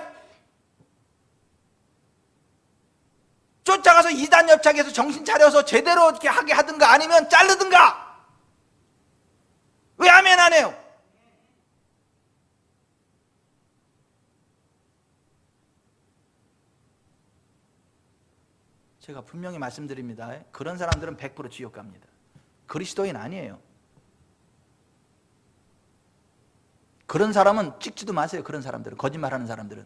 쫓아가서 이단 협착해서 정신 차려서 제대로 이렇게 하게 하든가 아니면 자르든가. 왜 아멘 안 해요? 제가 분명히 말씀드립니다. 그런 사람들은 100% 지옥 갑니다. 그리스도인 아니에요. 그런 사람은 찍지도 마세요. 그런 사람들은, 거짓말하는 사람들은.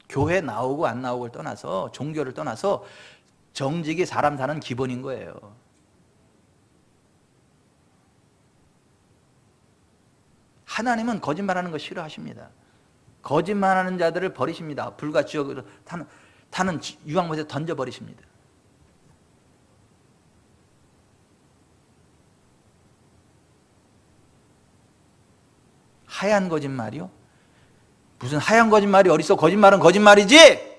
교회 나오고 안 나오고를 떠나서, 종교를 떠나서 정직이 사람 사는 기본인 거예요. 하나님은 거짓말하는 거 싫어하십니다. 거짓말하는 자들을 버리십니다. 불과 지옥으로 타는 유황못에 던져버리십니다. 하얀 거짓말이요? 무슨 하얀 거짓말이 어딨어? 거짓말은 거짓말이지!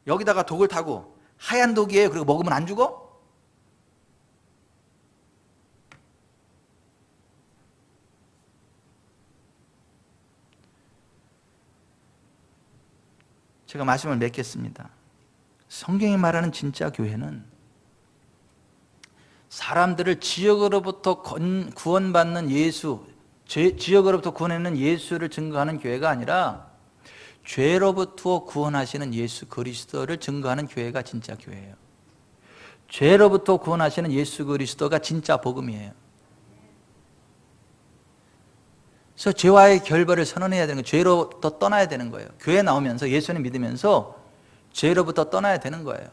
여기다가 독을 타고 하얀 독이에요. 그리고 먹으면 안 죽어? 제가 말씀을 맺겠습니다. 성경이 말하는 진짜 교회는 사람들을 지역으로부터 구원받는 예수, 지역으로부터 구원하는 예수를 증거하는 교회가 아니라 죄로부터 구원하시는 예수 그리스도를 증거하는 교회가 진짜 교회예요. 죄로부터 구원하시는 예수 그리스도가 진짜 복음이에요. 그래서 죄와의 결별을 선언해야 되는 거예요. 죄로부터 떠나야 되는 거예요. 교회 나오면서 예수님 믿으면서 죄로부터 떠나야 되는 거예요.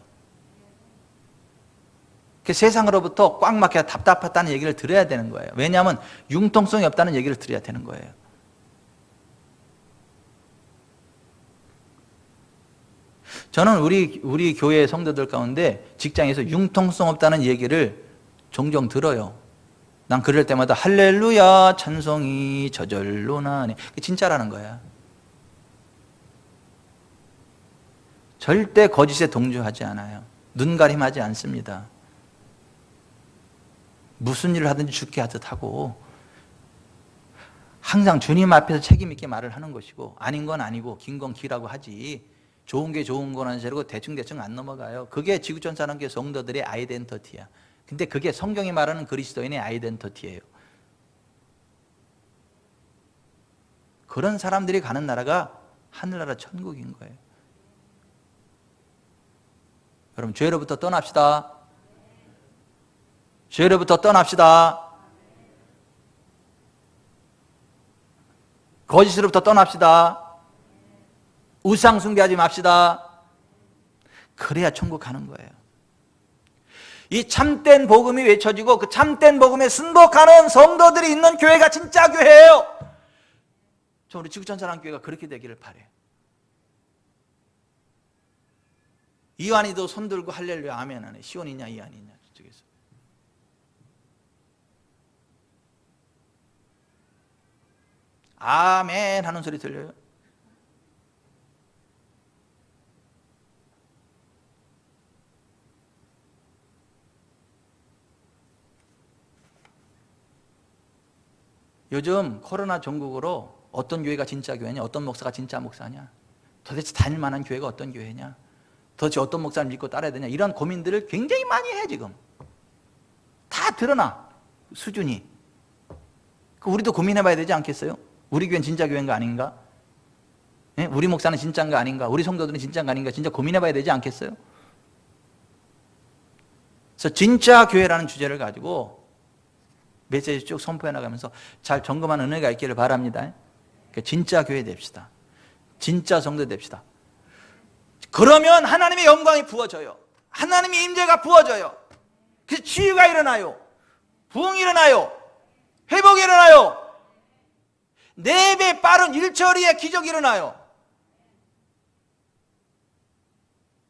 세상으로부터 꽉 막혀 답답하다는 얘기를 들어야 되는 거예요. 왜냐하면 융통성이 없다는 얘기를 들어야 되는 거예요. 저는 우리 교회 성도들 가운데 직장에서 융통성 없다는 얘기를 종종 들어요. 난 그럴 때마다 할렐루야 찬송이 저절로 나네. 진짜라는 거야. 절대 거짓에 동조하지 않아요. 눈가림하지 않습니다. 무슨 일을 하든지 죽게 하듯 하고 항상 주님 앞에서 책임 있게 말을 하는 것이고 아닌 건 아니고 긴 건 기라고 하지 좋은 게 좋은 거는 저러고 대충 안 넘어가요. 그게 지구촌 사랑교회 성도들의 아이덴티티야. 근데 그게 성경이 말하는 그리스도인의 아이덴티티예요. 그런 사람들이 가는 나라가 하늘나라 천국인 거예요. 여러분 죄로부터 떠납시다. 죄로부터 떠납시다. 거짓으로부터 떠납시다. 우상 숭배하지 맙시다. 그래야 천국 가는 거예요. 이 참된 복음이 외쳐지고 그 참된 복음에 승복하는 성도들이 있는 교회가 진짜 교회예요. 저 우리 지구촌 사랑교회가 그렇게 되기를 바래요. 이완이도 손 들고 할렐루야 아멘 하네. 시온이냐 이완이냐 저쪽에서. 아멘 하는 소리 들려요? 요즘 코로나 전국으로 어떤 교회가 진짜 교회냐, 어떤 목사가 진짜 목사냐, 도대체 다닐 만한 교회가 어떤 교회냐, 도대체 어떤 목사를 믿고 따라야 되냐, 이런 고민들을 굉장히 많이 해. 지금 다 드러나 수준이. 우리도 고민해 봐야 되지 않겠어요? 우리 교회는 진짜 교회인가 아닌가? 예? 우리 목사는 진짜인가 아닌가? 우리 성도들은 진짜인가 아닌가? 진짜 고민해 봐야 되지 않겠어요? 그래서 진짜 교회라는 주제를 가지고 메시지 쭉 선포해 나가면서 잘 점검하는 은혜가 있기를 바랍니다. 진짜 교회 됩시다. 진짜 성도 됩시다. 그러면 하나님의 영광이 부어져요. 하나님의 임재가 부어져요. 그래서 치유가 일어나요. 부흥이 일어나요. 회복이 일어나요. 4배 빠른 일처리의 기적이 일어나요.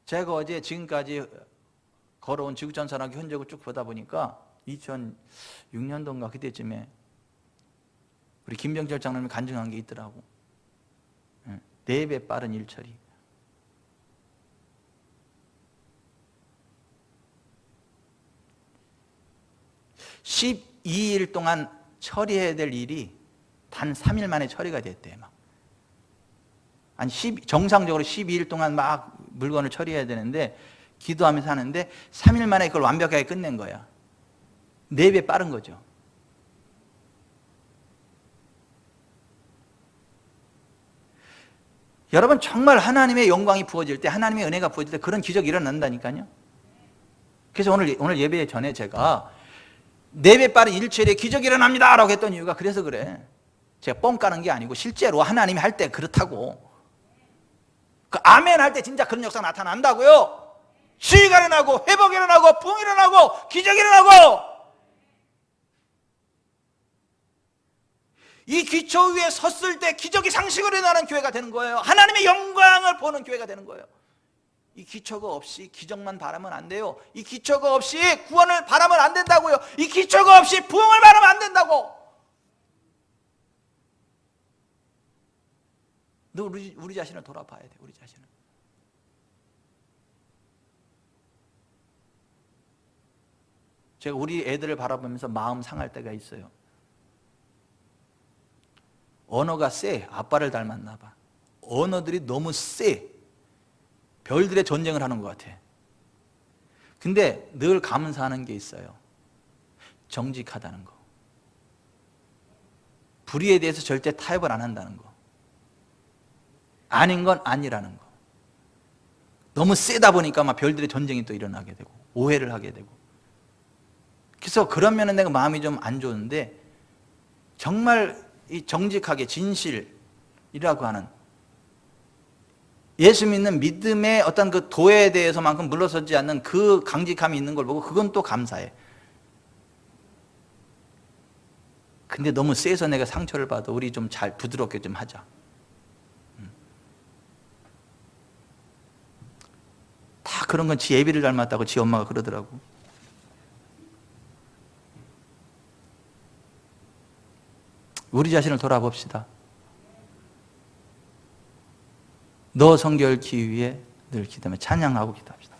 제가 어제 지금까지 걸어온 지구촌 사랑교회 현적을 쭉 보다 보니까 2006년도인가 그때쯤에 우리 김병철 장로님이 간증한 게 있더라고. 4배 빠른 일처리. (12일) 동안 처리해야 될 일이 단 3일 만에 처리가 됐대요. 정상적으로 12일 동안 막 물건을 처리해야 되는데 기도하면서 하는데 3일 만에 그걸 완벽하게 끝낸 거야. 4배 빠른 거죠. 여러분 정말 하나님의 영광이 부어질 때, 하나님의 은혜가 부어질 때 그런 기적이 일어난다니까요. 그래서 오늘 예배 전에 제가 4배 빠른 일처리에 기적이 일어납니다 라고 했던 이유가 그래서 그래. 제가 뻥 까는 게 아니고 실제로 하나님이 할 때 그렇다고. 그 아멘 할 때 진짜 그런 역사가 나타난다고요. 치유가 일어나고 회복이 일어나고 부흥이 일어나고 기적이 일어나고. 이 기초 위에 섰을 때 기적이 상식으로 일어나는 교회가 되는 거예요. 하나님의 영광을 보는 교회가 되는 거예요. 이 기초가 없이 기적만 바라면 안 돼요. 이 기초가 없이 구원을 바라면 안 된다고요. 이 기초가 없이 부흥을 바라면 안 된다고. 너 우리 자신을 돌아봐야 돼. 우리 자신을. 제가 우리 애들을 바라보면서 마음 상할 때가 있어요. 언어가 세. 아빠를 닮았나 봐. 언어들이 너무 세. 별들의 전쟁을 하는 것 같아. 근데 늘 감사하는 게 있어요. 정직하다는 거. 불의에 대해서 절대 타협을 안 한다는 거. 아닌 건 아니라는 거. 너무 세다 보니까 막 별들의 전쟁이 또 일어나게 되고 오해를 하게 되고. 그래서 그런 면은 내가 마음이 좀 안 좋은데 정말 이 정직하게 진실이라고 하는 예수 믿는 믿음의 어떤 그 도에 대해서만큼 물러서지 않는 그 강직함이 있는 걸 보고 그건 또 감사해. 근데 너무 세서 내가 상처를 받아. 우리 좀 잘 부드럽게 좀 하자. 다 그런 건 지 애비를 닮았다고 지 엄마가 그러더라고. 우리 자신을 돌아봅시다. 너 성결케 위해 늘 기도하며 찬양하고 기도합시다.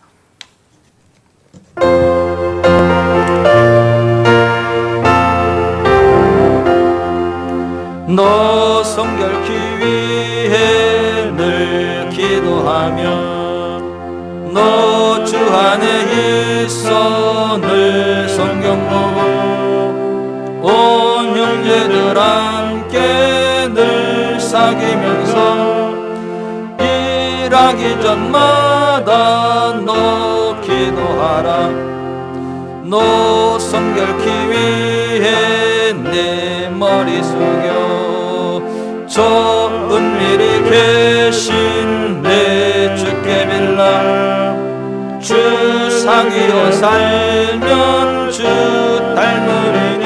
너 성결케 위해 늘 기도하며 너 주 안에 있어 늘 성경 보고 온 형제들 함께 늘 사귀면서 일하기 전마다 너 기도하라. 너 성결케 위해 내 머리 숙여 저 은밀히 계신 내 주께 빌라. 주 사귀어 살면 주 닮으리니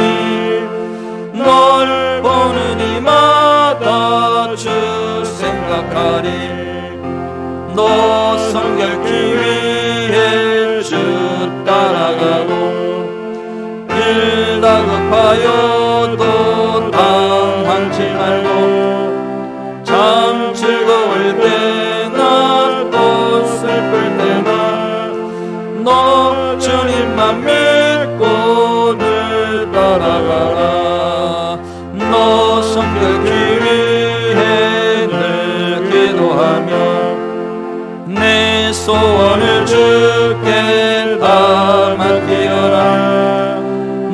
널 보는 이마다 주 생각하리. 너 성결케 위해 주 따라가고 일 다급하여도 당황치 말고 참 즐거울 때나 또 슬플 때나 너 주님만 믿고 늘 따라가라. 너 성결케 위해 늘 기도하며 내 소원을 주께 다 맡기어라.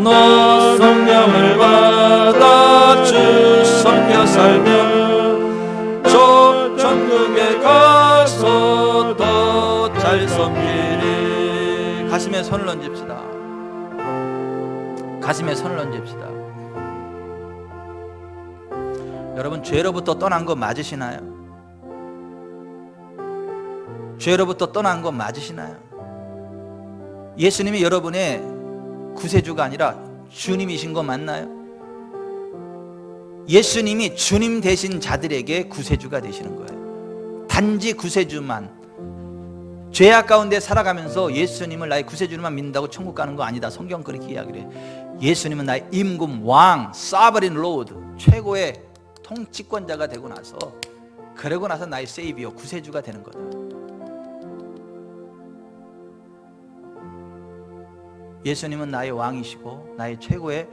너 성령을 받아 주 섬겨 살면 저 천국에 가서 더 잘 섬기리. 가슴에 손을 얹읍시다. 가슴에 손을 얹읍시다. 여러분, 죄로부터 떠난 거 맞으시나요? 죄로부터 떠난 거 맞으시나요? 예수님이 여러분의 구세주가 아니라 주님이신 거 맞나요? 예수님이 주님 되신 자들에게 구세주가 되시는 거예요. 단지 구세주만, 죄악 가운데 살아가면서 예수님을 나의 구세주만 믿는다고 천국 가는 거 아니다. 성경 그렇게 이야기를 해. 예수님은 나의 임금, 왕, sovereign lord, 최고의 통치권자가 되고 나서, 그러고 나서 나의 세이비어, 구세주가 되는 거다. 예수님은 나의 왕이시고 나의 최고의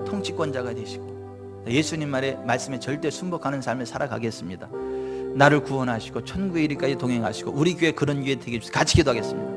통치권자가 되시고, 예수님 말씀에 절대 순복하는 삶을 살아가겠습니다. 나를 구원하시고 천국에 이르기까지 동행하시고 우리 교회 그런 교회 되게 해주세요. 같이 기도하겠습니다.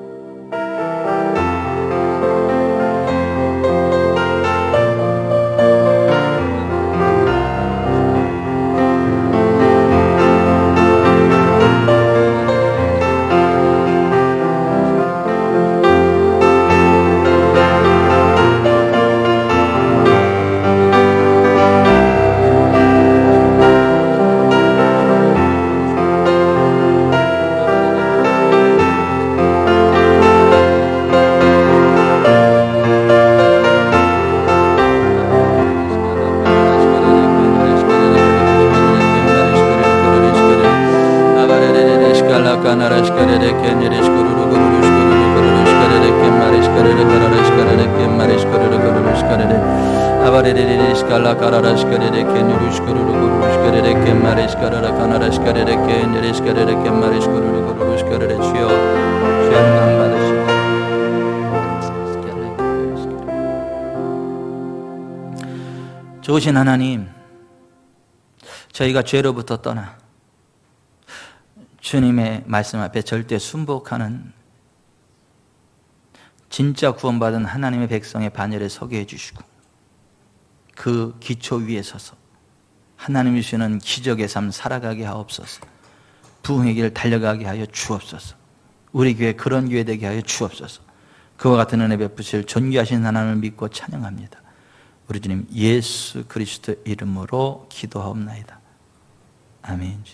좋으신 하나님, 저희가 죄로부터 떠나 주님의 말씀 앞에 절대 순복하는 진짜 구원받은 하나님의 백성의 반열에 서게 해주시고 그 기초 위에 서서 하나님이 주시는 기적의 삶 살아가게 하옵소서. 부흥의 길을 달려가게 하여 주옵소서. 우리 교회 그런 교회 되게 하여 주옵소서. 그와 같은 은혜 베푸실 존귀하신 하나님을 믿고 찬양합니다. 우리 주님 예수 그리스도 이름으로 기도하옵나이다. 아멘.